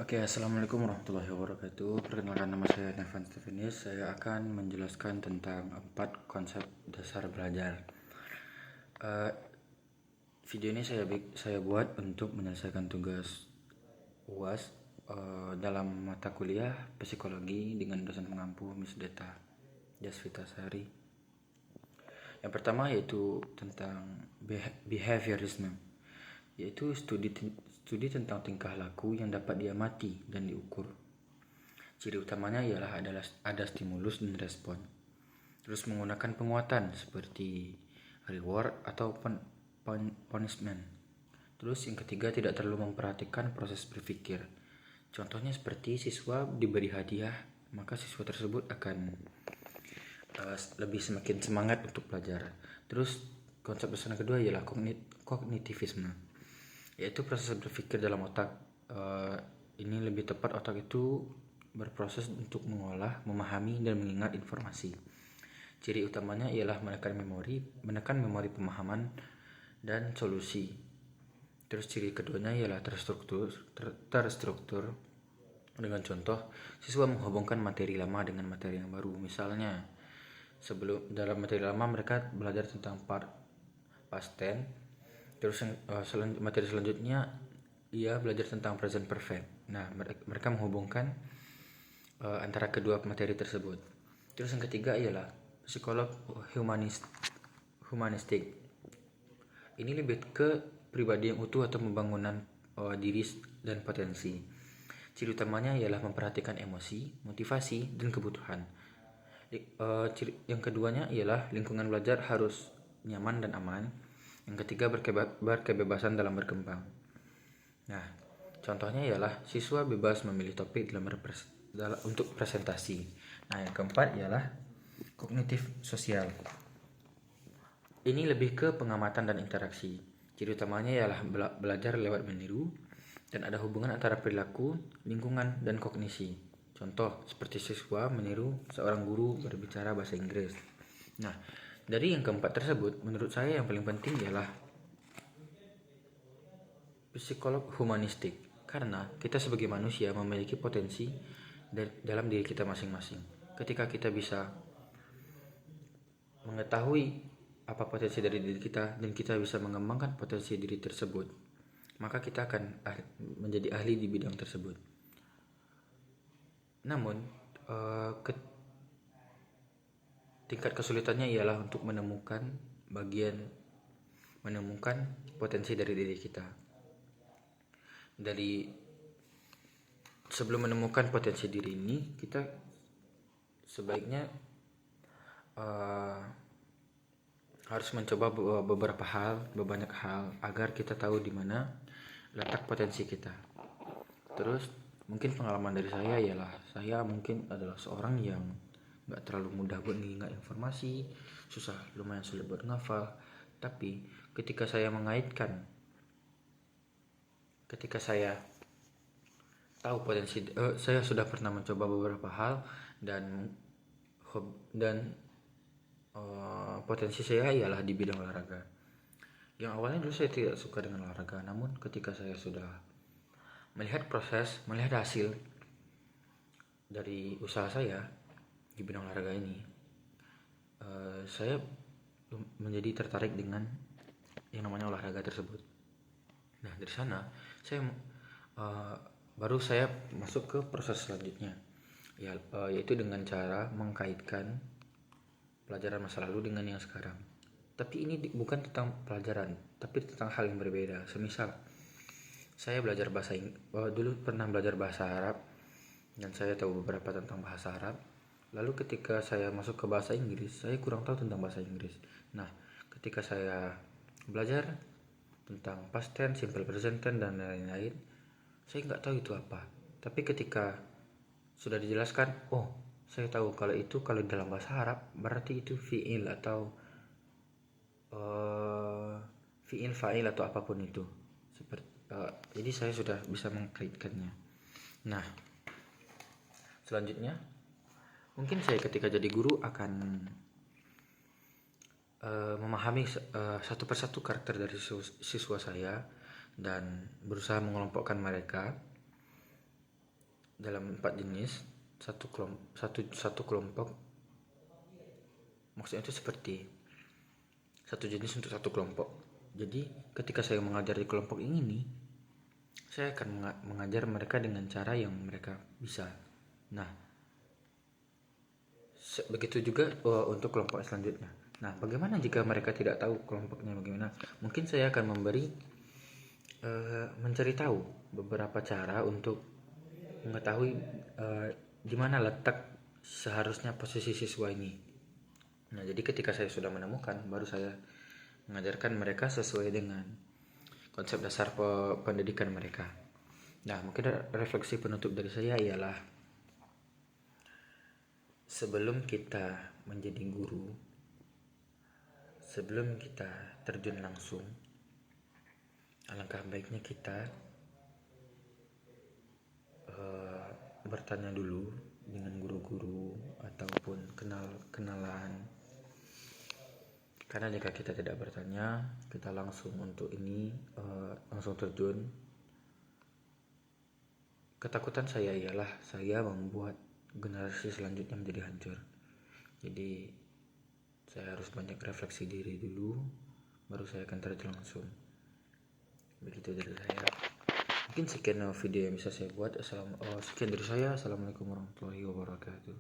Oke, assalamualaikum warahmatullahi wabarakatuh. Perkenalkan, nama saya Nevan Stefanis. Saya akan menjelaskan tentang 4 konsep dasar belajar. Eh, Video ini saya buat untuk menyelesaikan tugas UAS dalam mata kuliah psikologi dengan dosen pengampu Miss Deta Jasvita Sari. Yang pertama yaitu tentang behaviorisme, yaitu studi tentang tingkah laku yang dapat diamati dan diukur. Ciri utamanya ialah ada stimulus dan respon. Terus menggunakan penguatan seperti reward atau punishment. Terus yang ketiga, tidak terlalu memperhatikan proses berpikir. Contohnya seperti siswa diberi hadiah, maka siswa tersebut akan lebih semakin semangat untuk belajar. Terus konsep besar kedua ialah kognitivisme, yaitu proses berpikir dalam otak. Ini lebih tepat, otak itu berproses untuk mengolah, memahami, dan mengingat informasi. Ciri utamanya ialah menekan memori pemahaman dan solusi. Terus ciri keduanya ialah terstruktur dengan contoh siswa menghubungkan materi lama dengan materi yang baru. Misalnya, dalam materi lama mereka belajar tentang past tense, terus materi selanjutnya ia belajar tentang present perfect. Nah, mereka menghubungkan antara kedua materi tersebut. Terus yang ketiga ialah psikolog humanistik. Ini lebih ke pribadi yang utuh atau pembangunan diri dan potensi. Ciri utamanya ialah memperhatikan emosi, motivasi, dan kebutuhan. Yang keduanya ialah lingkungan belajar harus nyaman dan aman. Yang ketiga, berkebebasan dalam berkembang. Nah, contohnya ialah siswa bebas memilih topik untuk presentasi. Nah, yang keempat ialah kognitif sosial. Ini lebih ke pengamatan dan interaksi. Ciri utamanya ialah belajar lewat meniru dan ada hubungan antara perilaku, lingkungan, dan kognisi. Contoh seperti siswa meniru seorang guru berbicara bahasa Inggris. Nah, dari yang keempat tersebut, menurut saya yang paling penting ialah psikolog humanistik, karena kita sebagai manusia memiliki potensi dalam diri kita masing-masing. Ketika kita bisa mengetahui apa potensi dari diri kita dan kita bisa mengembangkan potensi diri tersebut, maka kita akan menjadi ahli di bidang tersebut. Namun tingkat kesulitannya ialah untuk menemukan potensi dari diri kita. Sebelum menemukan potensi diri ini, kita sebaiknya harus mencoba banyak hal agar kita tahu di mana letak potensi kita. Terus mungkin pengalaman dari saya ialah saya mungkin adalah seorang yang nggak terlalu mudah buat mengingat informasi, lumayan sulit buat ngafal. Tapi ketika saya tahu potensi, saya sudah pernah mencoba beberapa hal dan potensi saya ialah di bidang olahraga. Yang awalnya dulu saya tidak suka dengan olahraga, namun ketika saya sudah melihat hasil dari usaha saya di bidang olahraga ini, saya menjadi tertarik dengan yang namanya olahraga tersebut. Nah, dari sana baru saya masuk ke proses selanjutnya, yaitu dengan cara mengkaitkan pelajaran masa lalu dengan yang sekarang. Tapi ini bukan tentang pelajaran, tapi tentang hal yang berbeda. Semisal saya dulu pernah belajar bahasa Arab dan saya tahu beberapa tentang bahasa Arab. Lalu ketika saya masuk ke bahasa Inggris, saya kurang tahu tentang bahasa Inggris. Nah, ketika saya belajar tentang past tense, simple present tense, dan lain-lain, saya nggak tahu itu apa. Tapi ketika sudah dijelaskan, saya tahu kalau dalam bahasa Arab berarti itu fi'il atau fi'il fa'il atau apapun itu. Jadi saya sudah bisa mengkaitkannya. Nah, selanjutnya mungkin saya ketika jadi guru akan memahami satu persatu karakter dari siswa saya dan berusaha mengelompokkan mereka dalam 4 jenis, satu kelompok, maksudnya itu seperti satu jenis untuk satu kelompok. Jadi ketika saya mengajar di kelompok ini nih, saya akan mengajar mereka dengan cara yang mereka bisa. Nah, begitu juga untuk kelompok selanjutnya. Nah, bagaimana jika mereka tidak tahu kelompoknya bagaimana? Mungkin saya akan mencari tahu beberapa cara untuk mengetahui di mana letak seharusnya posisi siswa ini. Nah, jadi ketika saya sudah menemukan, baru saya mengajarkan mereka sesuai dengan konsep dasar pendidikan mereka. Nah, mungkin refleksi penutup dari saya ialah sebelum kita menjadi guru, sebelum kita terjun langsung, alangkah baiknya kita bertanya dulu dengan guru-guru ataupun kenalan. Karena jika kita tidak bertanya, kita langsung untuk ini langsung terjun, ketakutan saya ialah saya membuat generasi selanjutnya menjadi hancur. Jadi saya harus banyak refleksi diri dulu, baru saya akan terjun langsung. Begitu dari saya. Mungkin sekian video yang bisa saya buat. Sekian dari saya. Assalamualaikum warahmatullahi wabarakatuh.